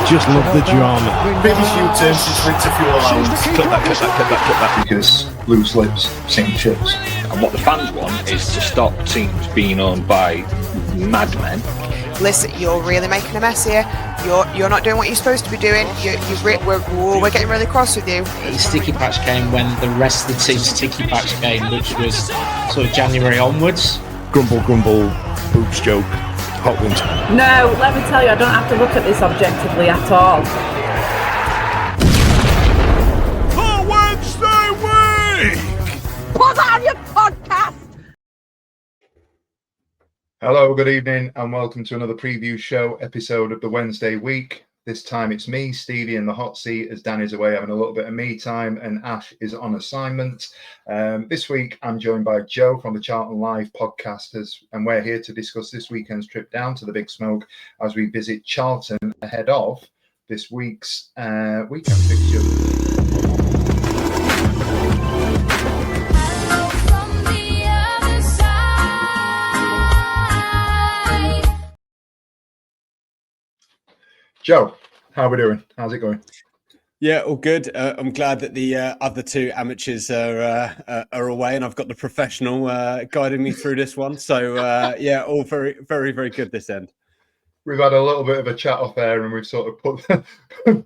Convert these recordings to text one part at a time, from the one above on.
I just love the drama. Biggest U-turn since winter fuel allowance. Cut that. Because loose lips sink ships. And what the fans want is to stop teams being owned by madmen. Listen, you're really making a mess here. You're not doing what you're supposed to be doing. We're getting really cross with you. The sticky patch came when the rest of the team's sticky patch came, which was sort of January onwards. Grumble, boobs joke, hot ones. No, let me tell you, I don't have to look at this objectively at all. The Wednesday week! Put on your podcast! Hello, good evening, and welcome to another preview show episode of the Wednesday week. This time it's me, Stevie, in the hot seat as Danny's away having a little bit of me time and Ash is on assignment. This week I'm joined by Joe from the Charlton Live podcast, and we're here to discuss this weekend's trip down to the Big Smoke as we visit Charlton ahead of this week's weekend fixture. Joe, how are we doing? How's it going? Yeah, all good. I'm glad that the other two amateurs are away, and I've got the professional guiding me through this one. So yeah, all very, very, very good this end. We've had a little bit of a chat off there, and we've sort of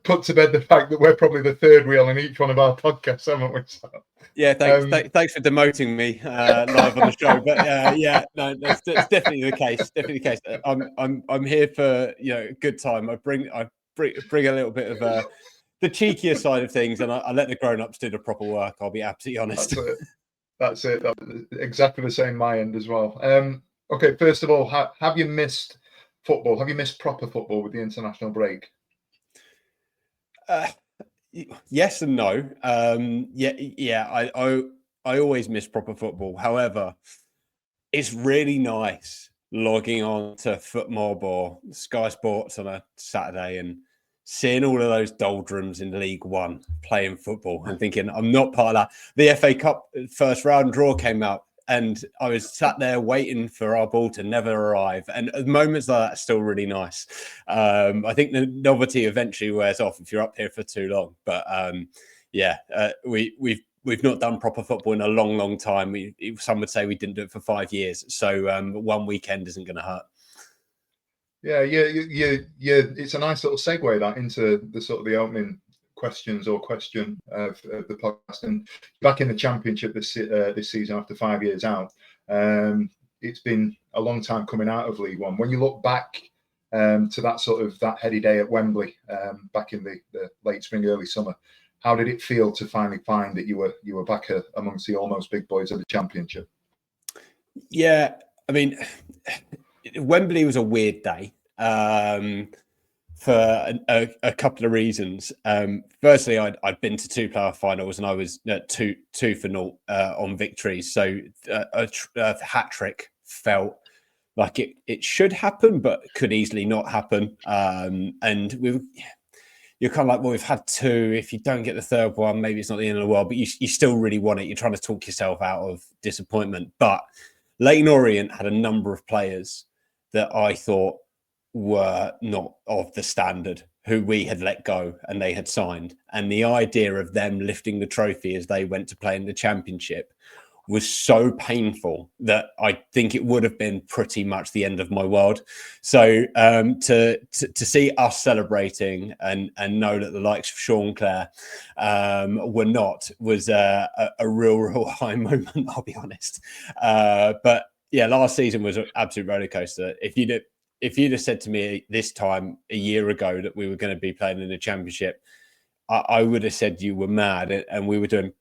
put to bed the fact that we're probably the third wheel in each one of our podcasts, haven't we? So, yeah, thanks for demoting me live on the show. But yeah, no, it's definitely the case. Definitely the case. I'm here for a good time. I bring a little bit of the cheekier side of things, and I let the grown-ups do the proper work. I'll be absolutely honest. That's it. That's exactly the same my end as well. Okay, first of all, have you missed football? Have you missed proper football with the international break? Yes and no. I always miss proper football. However, it's really nice logging on to FootMob or Sky Sports on a Saturday and seeing all of those doldrums in League One playing football and thinking, I'm not part of that. The FA Cup first round draw came out and I was sat there waiting for our ball to never arrive. And moments like that are still really nice. I think the novelty eventually wears off if you're up here for too long. But we've not done proper football in a long, long time. Some would say we didn't do it for 5 years. So one weekend isn't going to hurt. Yeah. It's a nice little segue that into the sort of the opening questions or question of the podcast. And back in the Championship this season after 5 years out, it's been a long time coming out of League One. When you look back to that heady day at Wembley back in the late spring, early summer, how did it feel to finally find that you were back amongst the almost big boys of the Championship? Yeah, I mean, Wembley was a weird day for a couple of reasons. Firstly, I'd been to two playoff finals and I was 2-0 on victories. So a hat trick felt like it should happen, but could easily not happen. And you're kind of like, well, we've had two. If you don't get the third one, maybe it's not the end of the world, but you still really want it. You're trying to talk yourself out of disappointment. But Leyton Orient had a number of players that I thought were not of the standard, who we had let go and they had signed. And the idea of them lifting the trophy as they went to play in the Championship was so painful that I think it would have been pretty much the end of my world. So to see us celebrating and know that the likes of Sean Clare were not was a real high moment, I'll be honest. But yeah, last season was an absolute roller coaster. If you'd have said to me this time a year ago that we were going to be playing in the Championship, I would have said you were mad. And we were doing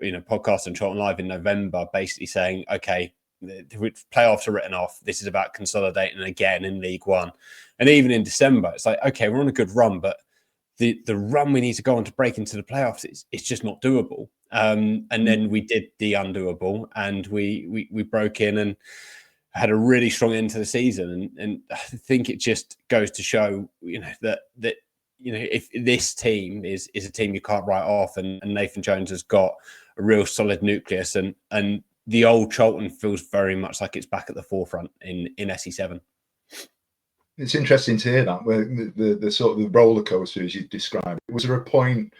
podcast on Charlton Live in November, basically saying, okay, the playoffs are written off. This is about consolidating again in League One. And even in December, it's like, okay, we're on a good run, but the run we need to go on to break into the playoffs, it's just not doable. And then we did the undoable and we broke in and had a really strong end to the season. And I think it just goes to show, that if this team is a team you can't write off, and Nathan Jones has got a real solid nucleus, and the old Charlton feels very much like it's back at the forefront in SE7. It's interesting to hear that, where the sort of the roller coaster as you described. Was there a point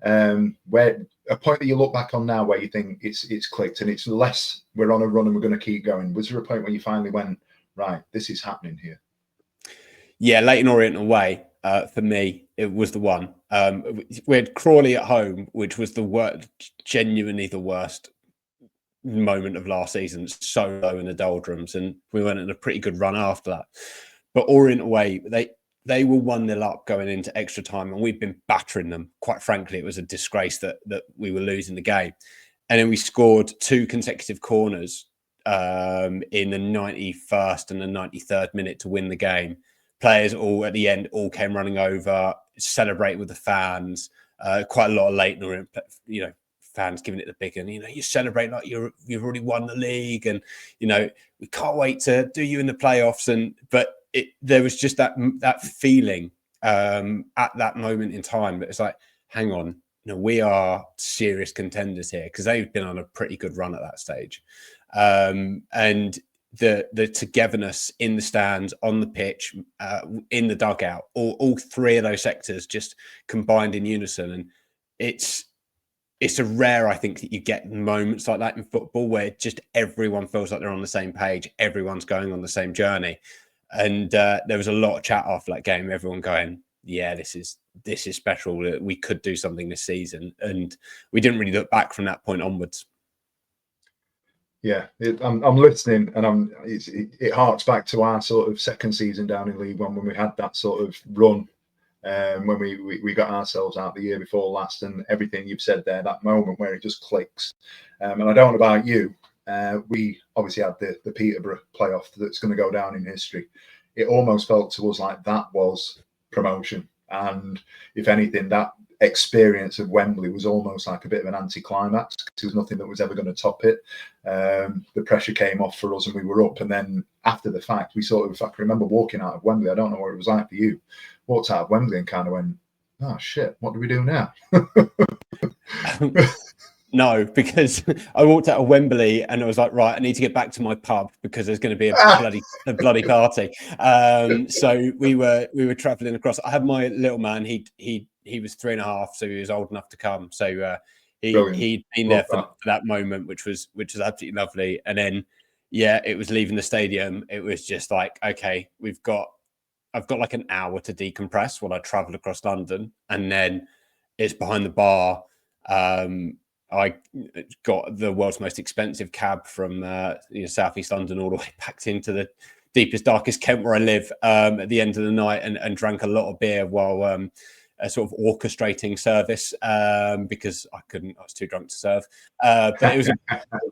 where that you look back on now where you think it's clicked and it's less we're on a run and we're going to keep going? Was there a point when you finally went, right, this is happening here? Yeah, Leighton Orient away, for me, it was the one. We had Crawley at home, which was genuinely the worst moment of last season. So low in the doldrums, and we went on a pretty good run after that. But Orient away, they were 1-0 up going into extra time, and we've been battering them. Quite frankly, it was a disgrace that we were losing the game. And then we scored 2 consecutive corners in the 91st and the 93rd minute to win the game. Players all at the end all came running over, celebrate with the fans. Quite a lot of Leighton Orient, fans giving it the big one. You celebrate like you've already won the league, and we can't wait to do you in the playoffs. But there was just that feeling at that moment in time that it's like, hang on, we are serious contenders here, because they've been on a pretty good run at that stage, and the togetherness in the stands, on the pitch, in the dugout, all 3 of those sectors just combined in unison. And it's a rare, I think, that you get moments like that in football where just everyone feels like they're on the same page, everyone's going on the same journey. And there was a lot of chat after that game, everyone going, yeah, this is special, we could do something this season. And we didn't really look back from that point onwards. Yeah, I'm listening, and it harks back to our sort of second season down in League One when we had that sort of run, when we got ourselves out the year before last, and everything you've said there, that moment where it just clicks. And I don't know about you, we obviously had the Peterborough playoff that's going to go down in history. It almost felt to us like that was promotion, and if anything, that experience of Wembley was almost like a bit of an anticlimax, because there was nothing that was ever going to top it. The pressure came off for us and we were up, and then after the fact, we sort of, I can remember walking out of Wembley, I don't know what it was like for you, walked out of Wembley and kind of went, oh shit, what do we do now? No, because I walked out of Wembley and I was like, right, I need to get back to my pub because there's going to be a bloody party. So we were travelling across. I had my little man. He was 3.5, so he was old enough to come. So he'd been there for that moment, which was absolutely lovely. And then it was leaving the stadium. It was just like, okay, I've got like an hour to decompress while I travel across London, and then it's behind the bar. I got the world's most expensive cab from southeast London all the way back into the deepest, darkest Kent where I live at the end of the night, and drank a lot of beer while sort of orchestrating service because I was too drunk to serve. But it was a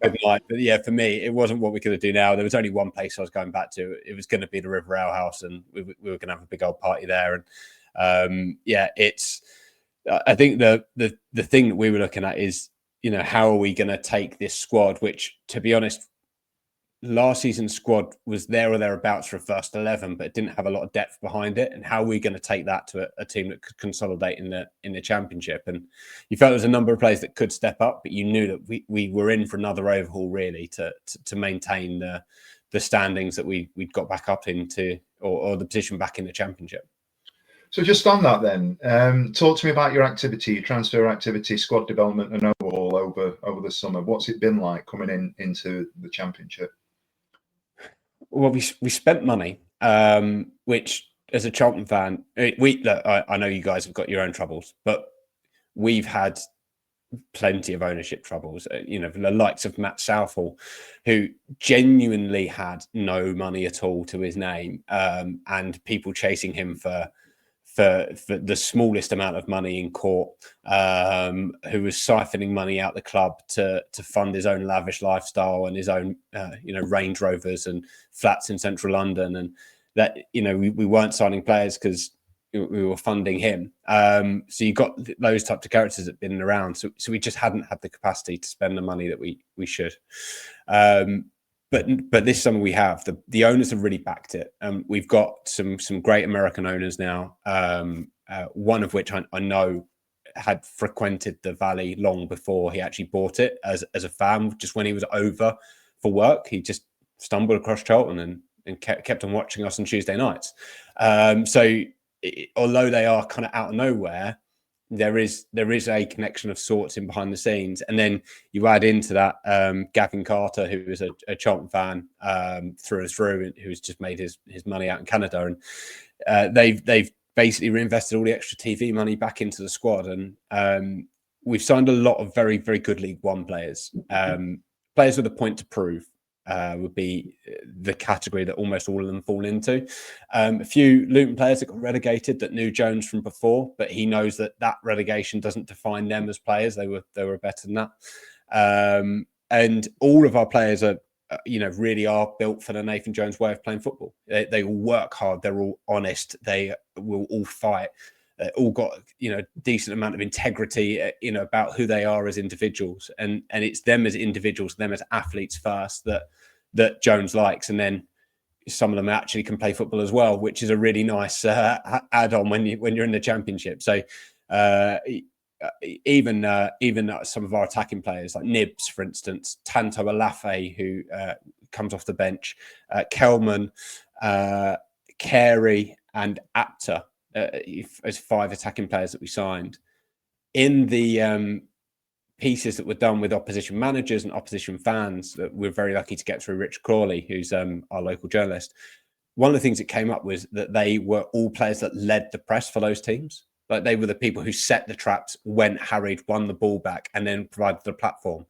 good night. But yeah, for me, it wasn't what we could do now. There was only one place I was going back to. It was going to be the River Ale House, and we were going to have a big old party there. And it's. I think the thing that we were looking at is, how are we going to take this squad, which, to be honest, last season's squad was there or thereabouts for a first 11, but it didn't have a lot of depth behind it. And how are we going to take that to a team that could consolidate in the Championship? And you felt there was a number of players that could step up, but you knew that we were in for another overhaul, really, to maintain the standings that we'd got back up into, or the position back in the Championship. So just on that then, talk to me about your activity, your transfer activity, squad development and overhaul over the summer. What's it been like coming into the Championship? Well, we spent money, which, as a Charlton fan, I know you guys have got your own troubles, but we've had plenty of ownership troubles. The likes of Matt Southall, who genuinely had no money at all to his name, and people chasing him for the smallest amount of money in court, who was siphoning money out the club to fund his own lavish lifestyle and his own Range Rovers and flats in central London, and that we weren't signing players because we were funding him. So you got those types of characters that have been around. So we just hadn't had the capacity to spend the money that we should. But this summer we have. The owners have really backed it. We've got some great American owners now, one of which I know had frequented the Valley long before he actually bought it as a fan. Just when he was over for work, he just stumbled across Charlton and and kept on watching us on Tuesday nights. Although they are kind of out of nowhere, there is a connection of sorts in behind the scenes. And then you add into that Gavin Carter, who is a Charlton fan through and through, who's just made his money out in Canada, and they've basically reinvested all the extra TV money back into the squad, and we've signed a lot of very, very good League One players. Players with a point to prove would be the category that almost all of them fall into. A few Luton players that got relegated that knew Jones from before, but he knows that relegation doesn't define them as players. They were better than that. And all of our players are, really are built for the Nathan Jones way of playing football. They all work hard. They're all honest. They will all fight. All got decent amount of integrity about who they are as individuals, and it's them as individuals, them as athletes first that Jones likes, and then some of them actually can play football as well, which is a really nice add-on when you're in the Championship. So even some of our attacking players like Nibs, for instance, Tanto Alafe, who comes off the bench, Kelman, Carey, and Apter. As 5 attacking players that we signed. In the pieces that were done with opposition managers and opposition fans, that we're very lucky to get through Rich Crawley, who's our local journalist. One of the things that came up was that they were all players that led the press for those teams. Like, they were the people who set the traps, went, harried, won the ball back, and then provided the platform.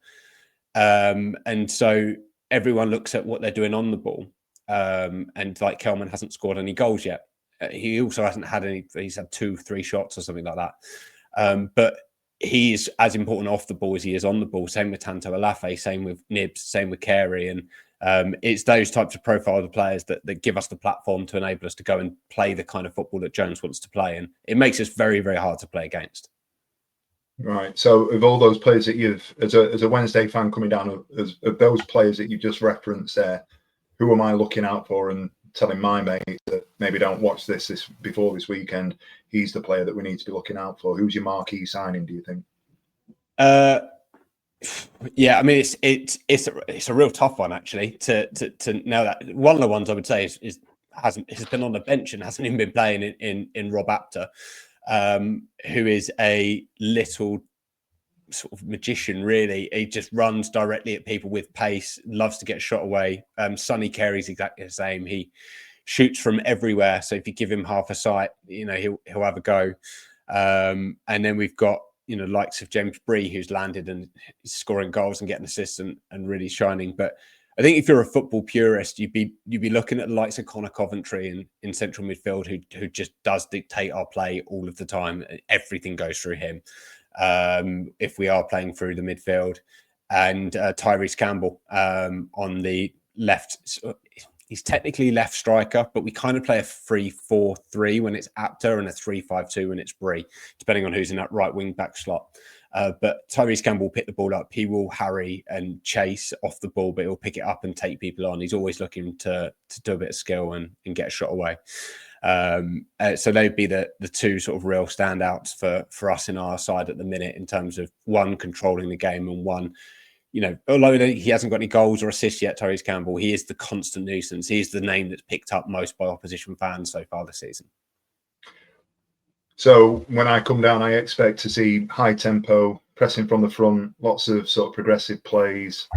And so everyone looks at what they're doing on the ball. And like, Kelman hasn't scored any goals yet. He also hasn't had any. He's had 2-3 shots or something like that. But he's as important off the ball as he is on the ball. Same with Tanto Alafe, same with Nibs, same with Carey. And it's those types of profile of players that give us the platform to enable us to go and play the kind of football that Jones wants to play. And it makes us very, very hard to play against. Right. So of all those players that you've, as a Wednesday fan coming down, of those players that you've just referenced there, who am I looking out for and telling my mates that maybe don't watch this before this weekend, he's the player that we need to be looking out for? Who's your marquee signing, do you think? Yeah, I mean, it's a real tough one, actually, to nail that. One of the ones I would say has been on the bench and hasn't even been playing in Rob Apter, who is a little sort of magician, really. He just runs directly at people with pace, loves to get shot away. Sonny Carey's exactly the same. He shoots from everywhere, so if you give him half a sight, he'll have a go. And then we've got likes of James Bree, who's landed and scoring goals and getting assists and really shining. But I think if you're a football purist, you'd be looking at the likes of Connor Coventry in central midfield, who just does dictate our play all of the time. Everything goes through him. If we are playing through the midfield, and Tyrese Campbell on the left. He's technically left striker, but we kind of play a 3-4-3 when it's Apter and a 3-5-2 when it's Bree, depending on who's in that right wing back slot. But Tyrese Campbell will pick the ball up. He will harry and chase off the ball, but he'll pick it up and take people on. He's always looking to do a bit of skill and get a shot away. So they'd be the two sort of real standouts for us in our side at the minute, in terms of one controlling the game and one, although he hasn't got any goals or assists yet, Tyrese Campbell, he is the constant nuisance. He's the name that's picked up most by opposition fans so far this season. So when I come down, I expect to see high tempo, pressing from the front, lots of sort of progressive plays,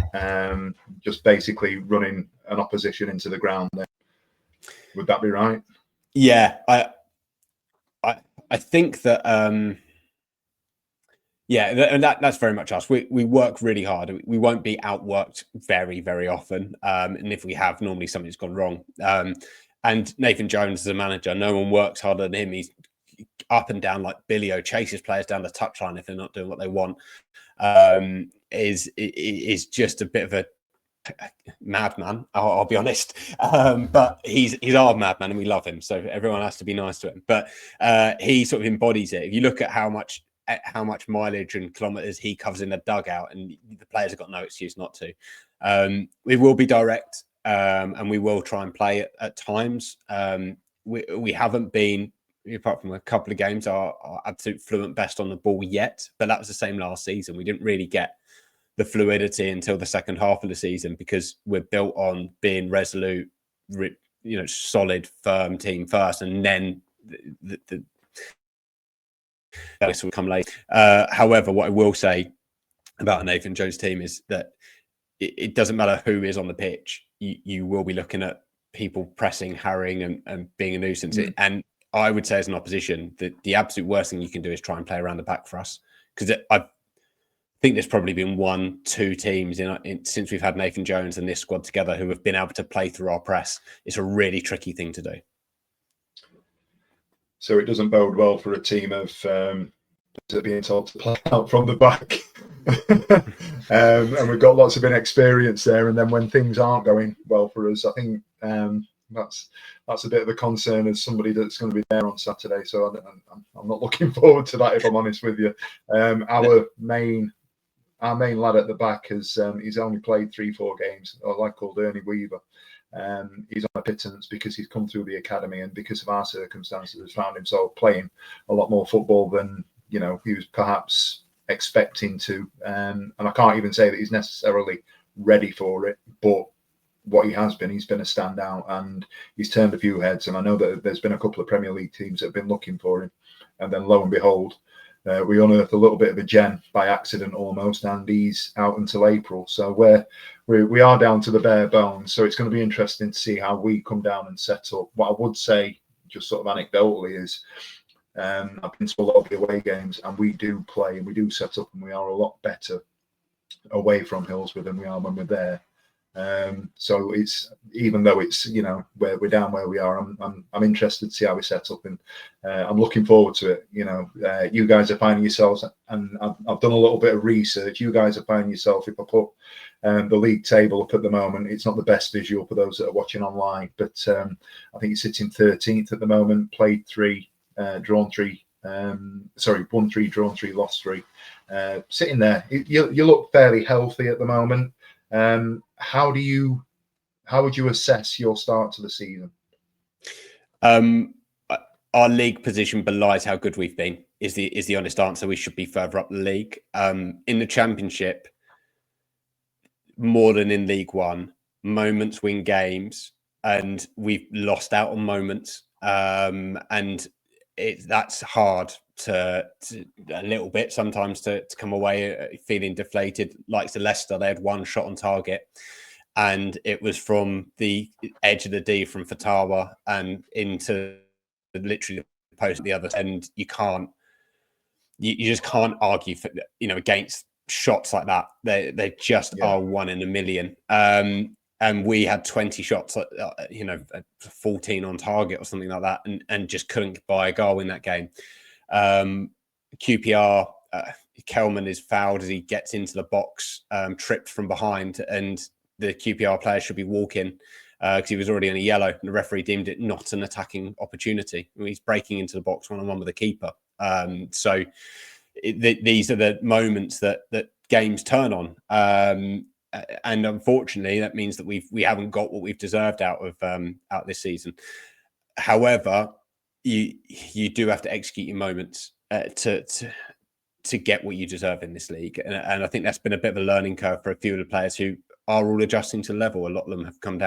just basically running an opposition into the ground. Then. Would that be right? Yeah, I think that yeah, and that's very much us. We work really hard. We won't be outworked very, very often, and if we have, normally something's gone wrong. And Nathan Jones as a manager, no one works harder than him. He's up and down like Billy O, chases players down the touchline if they're not doing what they want. Is just a bit of a madman, I'll be honest, but he's our madman and we love him, so everyone has to be nice to him. But he sort of embodies it. If you look at how much mileage and kilometers he covers in the dugout, and the players have got no excuse not to. We will be direct, and we will try and play it at times. We haven't been, apart from a couple of games, our absolute fluent best on the ball yet, but that was the same last season. We didn't really get the fluidity until the second half of the season, because we're built on being resolute, solid, firm team first, and then the this will come later. However, what I will say about Nathan Jones' team is that it doesn't matter who is on the pitch. You will be looking at people pressing, harrying, and being a nuisance. And I would say, as an opposition, that the absolute worst thing you can do is try and play around the back for us, because I think there's probably been 1-2 teams since we've had Nathan Jones and this squad together who have been able to play through our press. It's a really tricky thing to do. So it doesn't bode well for a team of being told to play out from the back. And we've got lots of inexperience there. And then when things aren't going well for us, I think that's a bit of a concern as somebody that's going to be there on Saturday. So I'm not looking forward to that, if I'm honest with you. Our main lad at the back he's only played 3-4 games. A lad called Ernie Weaver. He's on a pittance because he's come through the academy, and because of our circumstances has found himself playing a lot more football than he was perhaps expecting to. And I can't even say that he's necessarily ready for it, but what he's been a standout, and he's turned a few heads. And I know that there's been a couple of Premier League teams that have been looking for him, and then lo and behold, we unearthed a little bit of a gem by accident almost, and he's out until April. So we are down to the bare bones. So it's going to be interesting to see how we come down and set up. What I would say, just sort of anecdotally, is I've been to a lot of the away games, and we do play and we do set up, and we are a lot better away from Hillsborough than we are when we're there. So it's, even though it's we're down where we are, I'm interested to see how we set up, and I'm looking forward to it. You guys are finding yourselves, and I've done a little bit of research. You guys are finding yourself, if I put the league table up at the moment, it's not the best visual for those that are watching online, but I think you're sitting 13th at the moment. Played 3, drawn 3. Won 3, drawn 3, lost 3. Sitting there, you look fairly healthy at the moment. How would you assess your start to the season? Our league position belies how good we've been. Is the honest answer. We should be further up the league. In the Championship, more than in League One, moments win games, and we've lost out on moments. And that's hard to a little bit sometimes to come away feeling deflated. Like to Leicester, they had 1 shot on target, and it was from the edge of the D from Fatawa and into literally the post at the other end. You just can't argue for, against shots like that. They just are 1 in a million. And we had 20 shots, 14 on target or something like that, and just couldn't buy a goal in that game. QPR, Kelman is fouled as he gets into the box, tripped from behind, and the QPR player should be walking because he was already on a yellow, and the referee deemed it not an attacking opportunity. I mean, he's breaking into the box one-on-one with the keeper. So these are the moments that games turn on. And unfortunately, that means that we haven't got what we've deserved out this season. However, you do have to execute your moments to get what you deserve in this league, and I think that's been a bit of a learning curve for a few of the players who are all adjusting to the level. A lot of them have come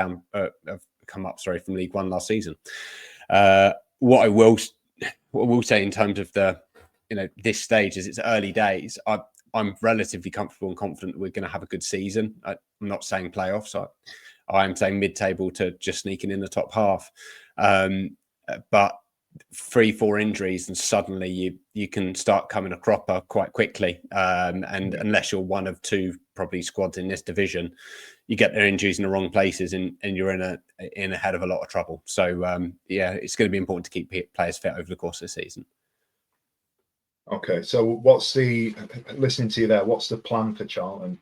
up from League One last season. What I will say in terms of this stage is it's early days. I'm relatively comfortable and confident that we're going to have a good season. I'm not saying playoffs. I am saying mid-table to just sneaking in the top half. But 3-4 injuries and suddenly you can start coming a cropper quite quickly. And unless you're one of 2 probably squads in this division, you get their injuries in the wrong places and you're in a head of a lot of trouble. So it's going to be important to keep players fit over the course of the season. Okay, so listening to you there, what's the plan for Charlton?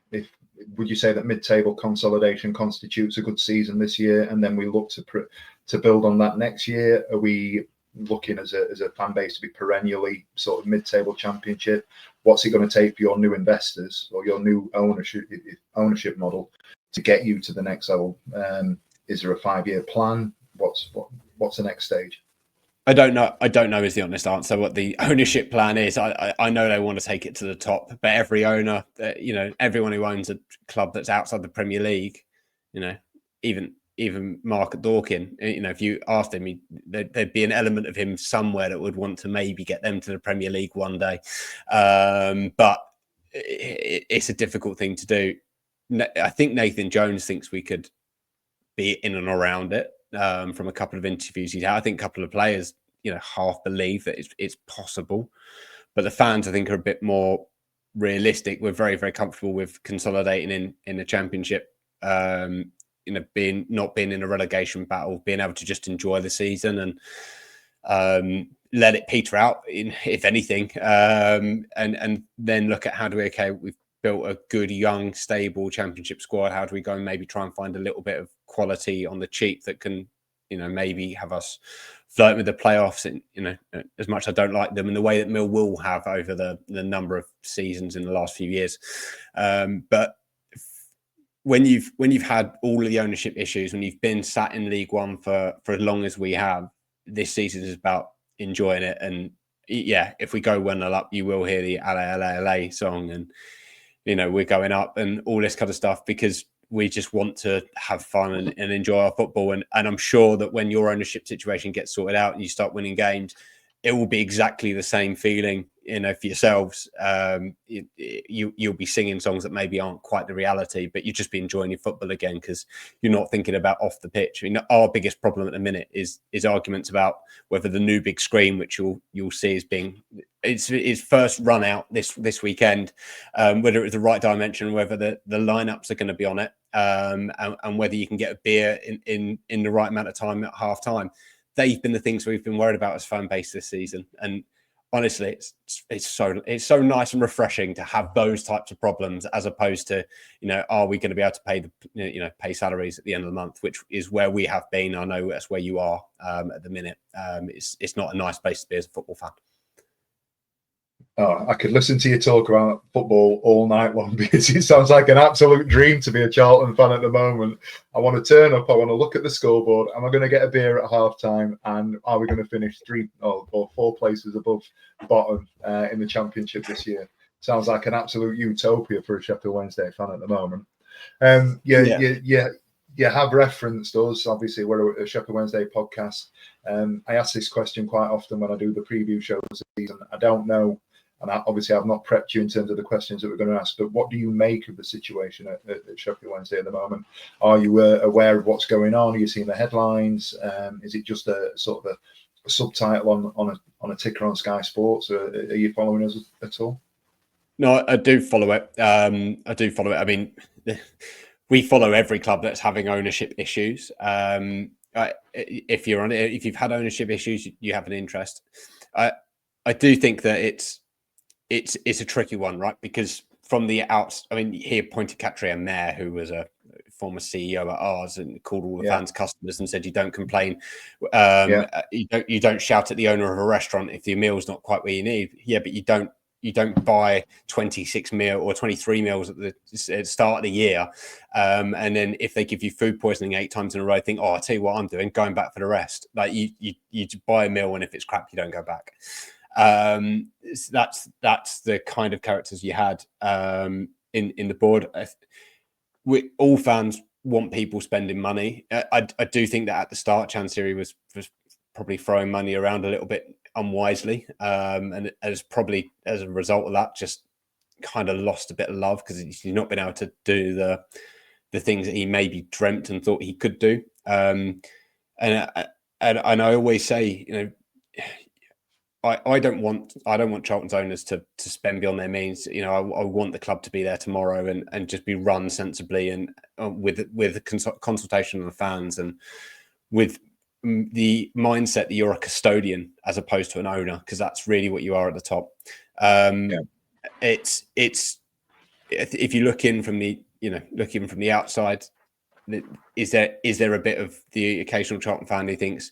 Would you say that mid-table consolidation constitutes a good season this year, and then we look to build on that next year? Are we looking as a fan base to be perennially sort of mid-table championship? What's it going to take for your new investors or your new ownership model to get you to the next level? Is there a 5-year plan? What's the next stage? I don't know is the honest answer what the ownership plan is. I know they want to take it to the top, but every owner, everyone who owns a club that's outside the Premier League, even even Mark Dorkin, if you asked him, there'd be an element of him somewhere that would want to maybe get them to the Premier League one day. But it's a difficult thing to do. I think Nathan Jones thinks we could be in and around it from a couple of interviews he's had. I think a couple of players, half believe that it's possible. But the fans, I think, are a bit more realistic. We're very, very comfortable with consolidating in the Championship, not being in a relegation battle, being able to just enjoy the season and let it peter out, if anything, and then look at we've built a good, young, stable Championship squad. How do we go and maybe try and find a little bit of quality on the cheap that can, maybe have us flirting with the playoffs? And, as much as I don't like them in the way that Mill will have over the number of seasons in the last few years. But when you've had all of the ownership issues, when you've been sat in League One for as long as we have, this season is about enjoying it. And yeah, if we go 1-0 up, you will hear the LA song, and we're going up and all this kind of stuff, because we just want to have fun and enjoy our football. And I'm sure that when your ownership situation gets sorted out and you start winning games, it will be exactly the same feeling, for yourselves. You'll be singing songs that maybe aren't quite the reality, but you just be enjoying your football again, because you're not thinking about off the pitch. Our biggest problem at the minute is arguments about whether the new big screen, which you'll see as being its first run out this weekend, whether it's the right dimension, whether the lineups are going to be on it, and whether you can get a beer in the right amount of time at half time. They've been the things we've been worried about as fan base this season. And honestly, it's so nice and refreshing to have those types of problems, as opposed to, are we going to be able to pay salaries at the end of the month, which is where we have been. I know that's where you are at the minute. It's not a nice place to be as a football fan. Oh, I could listen to you talk about football all night long, because it sounds like an absolute dream to be a Charlton fan at the moment. I want to turn up, I want to look at the scoreboard. Am I going to get a beer at half time? And are we going to finish 3 or 4 places above bottom in the Championship this year? Sounds like an absolute utopia for a Sheffield Wednesday fan at the moment. You have referenced us. Obviously, we're a Sheffield Wednesday podcast. I ask this question quite often when I do the preview shows this season. I don't know, and obviously I've not prepped you in terms of the questions that we're going to ask, but what do you make of the situation at Sheffield Wednesday at the moment? Are you aware of what's going on? Are you seeing the headlines? Is it just a sort of a subtitle on a ticker on Sky Sports? Or are you following us at all? No, I do follow it. I mean, we follow every club that's having ownership issues. If you've had ownership issues, you have an interest. I do think that it's a tricky one, right? Because from the outs, I mean, he appointed Katrina Mayer, who was a former CEO at ours, and called all the fans customers and said, "You don't complain, you don't shout at the owner of a restaurant if the meal's not quite where you need." Yeah, but you don't buy 26 meal or 23 meals at the start of the year, and then if they give you food poisoning 8 times in a row, think, "Oh, I'll tell you what I'm doing, going back for the rest." Like you buy a meal, and if it's crap, you don't go back. That's the kind of characters you had in the board. All fans want people spending money. I do think that at the start, Chansiri was probably throwing money around a little bit unwisely, and as probably as a result of that, just kind of lost a bit of love, because he's not been able to do the things that he maybe dreamt and thought he could do. And I always say, I don't want Charlton's owners to spend beyond their means. I want the club to be there tomorrow and just be run sensibly and with consultation of the fans, and with the mindset that you're a custodian as opposed to an owner, because that's really what you are at the top. It's if you look in from the outside, is there a bit of the occasional Charlton fan who thinks,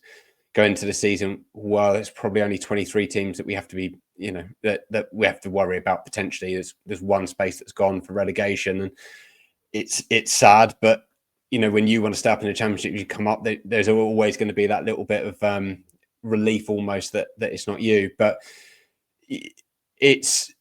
go into the season, well, it's probably only 23 teams that we have to be, that we have to worry about potentially. There's one space that's gone for relegation, and it's sad, but when you want to stay up in the Championship, you come up, there's always going to be that little bit of relief almost that it's not you. But it's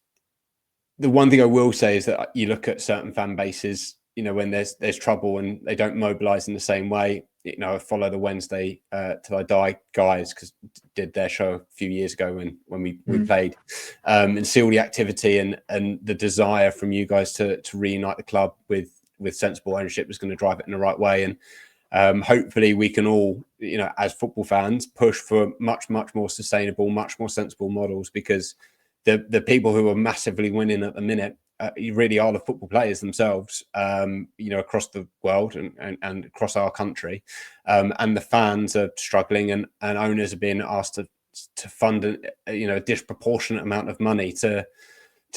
the one thing I will say is that you look at certain fan bases, when there's trouble and they don't mobilise in the same way. I follow the Wednesday Till I Die guys because did their show a few years ago when we played, and see all the activity and the desire from you guys to reunite the club with sensible ownership is going to drive it in the right way. And hopefully we can all, as football fans, push for much more sustainable, much more sensible models, because the people who are massively winning at the minute you really are the football players themselves, across the world and across our country, and the fans are struggling, and owners are being asked to fund a disproportionate amount of money to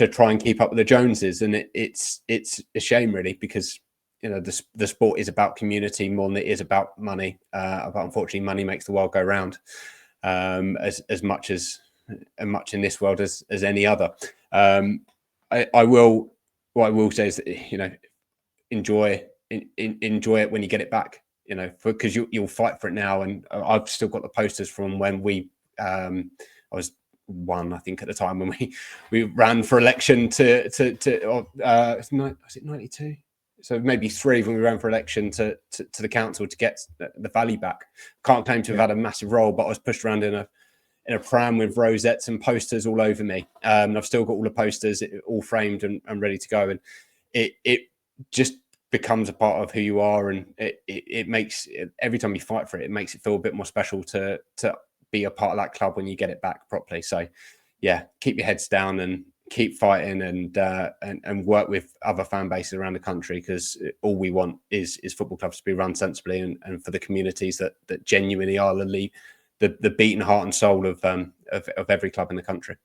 try and keep up with the Joneses, and it's a shame really, because the sport is about community more than it is about money. But unfortunately, money makes the world go round, as much in this world as any other. What I will say is that, enjoy it when you get it back, because you'll fight for it now. And I've still got the posters from when I was one, I think, at the time when we ran for election was it 92? So maybe 3 when we ran for election to the council to get the valley back. Can't claim to have had a massive role, but I was pushed around in a pram with rosettes and posters all over me. And I've still got all the posters all framed and ready to go. And it just becomes a part of who you are. And it makes, every time you fight for it, it makes it feel a bit more special to be a part of that club when you get it back properly. So yeah, keep your heads down and keep fighting and work with other fan bases around the country, because all we want is football clubs to be run sensibly and for the communities that genuinely are the beating heart and soul of every club in the country.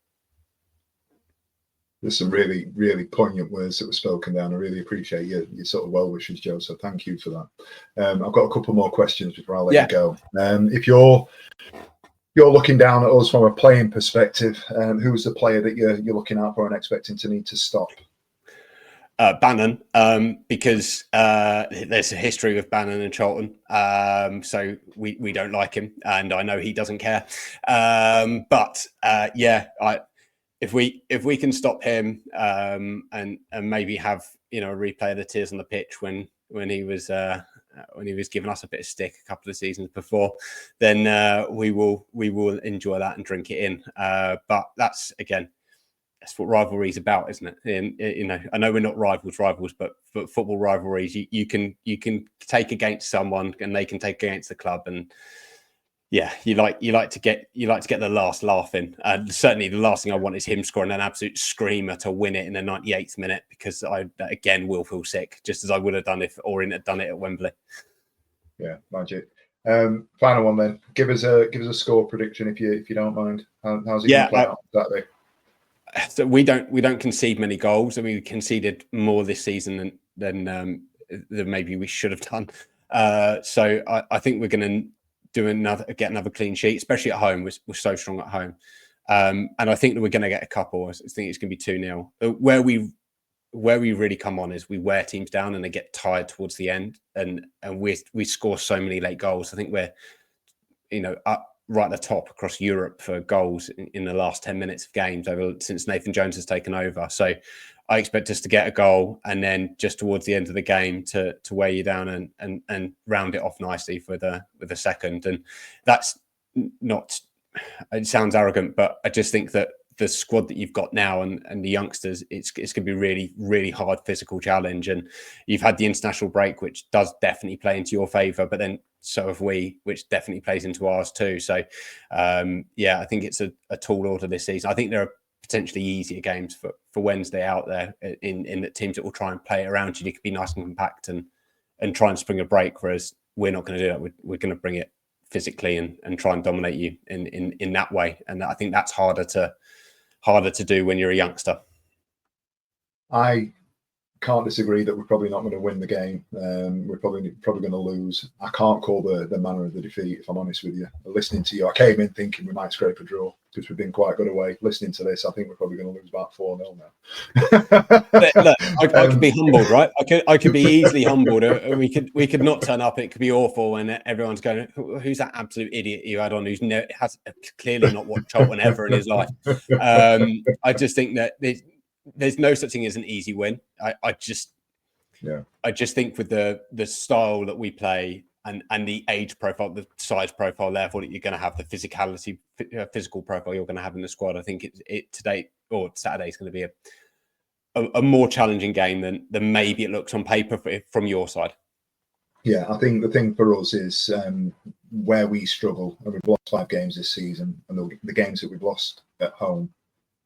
There's some really, really poignant words that were spoken down. I really appreciate your sort of well wishes, Joe. So thank you for that. I've got a couple more questions before I let you go. If you're looking down at us from a playing perspective, who's the player that you're looking out for and expecting to need to stop? Bannon, because there's a history with Bannon and Charlton, so we don't like him, and I know he doesn't care. If we can stop him, and maybe have a replay of the tears on the pitch when he was giving us a bit of stick a couple of seasons before, then we will enjoy that and drink it in. But that's what rivalry is about, isn't it? And, I know we're not rivals, but football rivalries, you can take against someone and they can take against the club, and you like to get the last laugh in. Certainly, the last thing I want is him scoring an absolute screamer to win it in the 98th minute, because I again will feel sick, just as I would have done if Orient had done it at Wembley. Yeah, magic. Final one then. Give us a score prediction if you don't mind. How's it going to play out Saturday? So we don't concede many goals. I mean, we conceded more this season than maybe we should have done. So I think we're going to get another clean sheet, especially at home. We're so strong at home, and I think that we're going to get a couple. I think it's going to be 2-0. Where we really come on is we wear teams down and they get tired towards the end, and we score so many late goals. I think we're up right at the top across Europe for goals in the last 10 minutes of games since Nathan Jones has taken over. So I expect us to get a goal, and then just towards the end of the game to wear you down and round it off nicely with a second. And that's not, it sounds arrogant, but I just think that the squad that you've got now and the youngsters, it's going to be really, really hard physical challenge. And you've had the international break, which does definitely play into your favour, but then so have we, which definitely plays into ours too. So I think it's a tall order this season. I think there are potentially easier games for Wednesday out there in the teams that will try and play it around you. You could be nice and compact and try and spring a break, whereas we're not going to do that. We're going to bring it physically and try and dominate you in that way. And I think that's harder to do when you're a youngster. I can't disagree that we're probably not going to win the game. We're probably going to lose. I can't call the manner of the defeat, if I'm honest with you. Listening to you, I came in thinking we might scrape a draw because we've been quite good away. Listening to this, I think we're probably going to lose about 4-0 now. Look, I could be humbled, right? I could be easily humbled. We could not turn up. It could be awful, and everyone's going, "Who's that absolute idiot you had on? Has clearly not watched Charlton ever in his life." I just think that there's no such thing as an easy win. I just think with the style that we play and the age profile, the size profile, therefore that you're going to have the physicality, physical profile you're going to have in the squad. I think it today or Saturday is going to be a more challenging game than maybe it looks on paper from your side. Yeah, I think the thing for us is where we struggle, and we've lost 5 games this season, and the games that we've lost at home,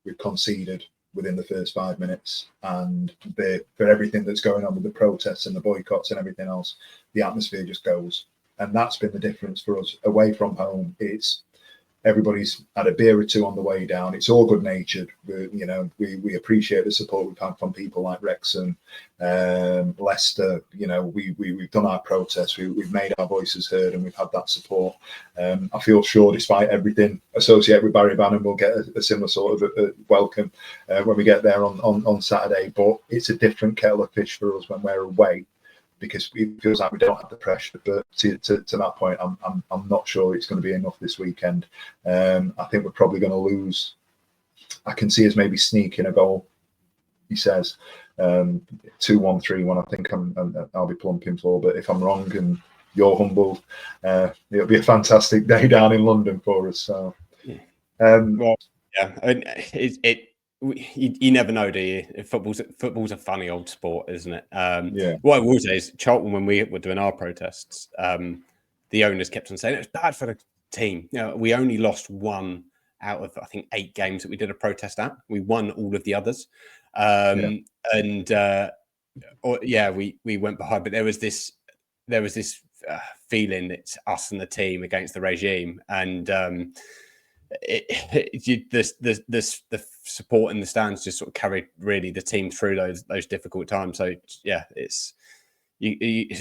we've conceded within the first 5 minutes, and for everything that's going on with the protests and the boycotts and everything else, the atmosphere just goes. And that's been the difference for us. Away from home, it's everybody's had a beer or 2 on the way down. It's all good natured. We appreciate the support we've had from people like Wrexham, Leicester. We've done our protests. We've made our voices heard, and we've had that support. I feel sure, despite everything associated with Barry Bannon, we'll get a similar sort of welcome when we get there on Saturday. But it's a different kettle of fish for us when we're away, because it feels like we don't have the pressure. But to that point, I'm not sure it's going to be enough this weekend. I think we're probably going to lose. I can see us maybe sneaking a goal, he says. 2-1, 3-1, I think I'll be plumping for. But if I'm wrong and you're humbled, it'll be a fantastic day down in London for us. So, well, yeah, you never know, do you? Football's a funny old sport, isn't it? Yeah. What I will say is, Charlton, when we were doing our protests, the owners kept on saying it was bad for the team. We only lost 1 out of, I think, 8 games that we did a protest at. We won all of the others, we went behind. But there was this feeling it's us and the team against the regime, and the support in the stands just sort of carried really the team through those difficult times. So yeah, it's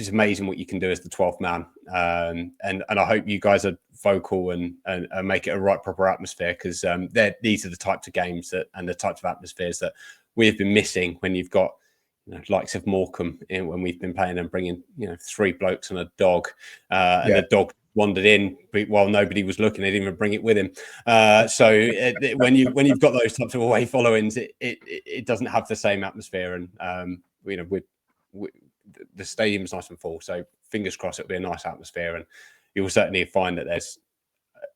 amazing what you can do as the 12th man, and I hope you guys are vocal and make it a right proper atmosphere, because these are the types of games and the types of atmospheres that we've been missing when you've got likes of Morecambe when we've been playing and bringing 3 blokes and a dog, and the dog wandered in while nobody was looking. They didn't even bring it with him. When you've got those types of away followings, it doesn't have the same atmosphere. And the stadium's nice and full, so fingers crossed it'll be a nice atmosphere. And you'll certainly find that there's,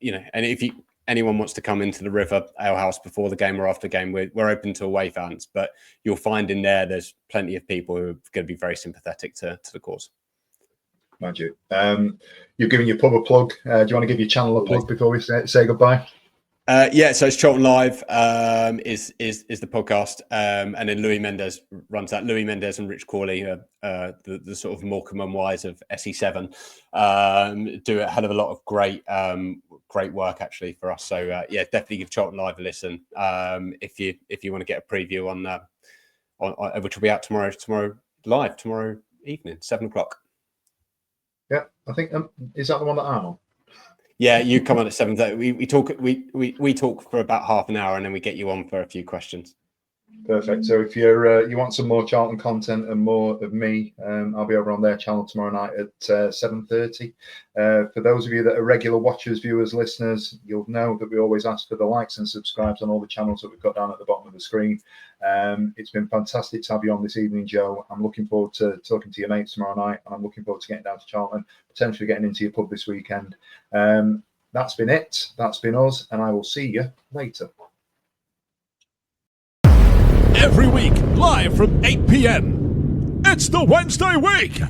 and if anyone wants to come into the River Ale House before the game or after the game, we're open to away fans. But you'll find in there's plenty of people who are going to be very sympathetic to the cause. Magic. You've given your pub a plug. Do you want to give your channel a plug before we say goodbye? So it's Charlton Live is the podcast, and then Louis Mendes runs that. Louis Mendes and Rich Corley, the sort of Morecambe and Wise of SE7, do a hell of a lot of great work actually for us. So definitely give Charlton Live a listen if you want to get a preview on which will be out tomorrow evening, 7:00. Yeah, I think is that the one that I'm on? Yeah, you come on at 7:30. We talk for about half an hour, and then we get you on for a few questions. Perfect. So if you want some more Charlton content and more of me, I'll be over on their channel tomorrow night at 7:30. For those of you that are regular watchers, viewers, listeners, you'll know that we always ask for the likes and subscribes on all the channels that we've got down at the bottom of the screen. It's been fantastic to have you on this evening, Joe. I'm looking forward to talking to your mates tomorrow night, and I'm looking forward to getting down to Charlton, potentially getting into your pub this weekend. That's been it. That's been us, and I will see you later. Every week, live from 8 p.m. It's the Wednesday week.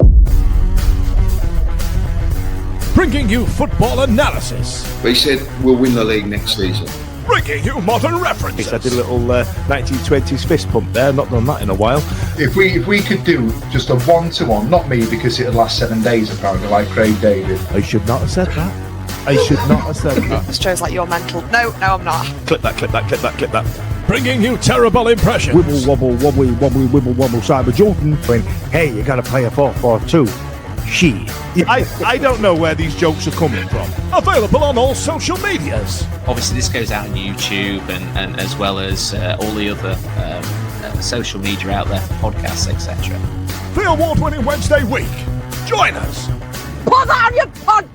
Bringing you football analysis. They said we'll win the league next season. Bringing you modern references. I did a little 1920s fist pump there. Not done that in a while. If we could do just a 1-to-1, not me because it'd last 7 days apparently, like Craig David. I should not have said that. I should not have said that. This shows like you're mental. No, I'm not. Clip that. Bringing you terrible impressions. Wibble, wobble, wobbly, wobbly, wibble, wobble, Cyber Jordan. When, hey, you got to play a 4-4-2. She. I don't know where these jokes are coming from. Available on all social medias. Obviously, this goes out on YouTube and as well as all the other social media out there, podcasts, etc. The award-winning Wednesday week. Join us. Put on your pod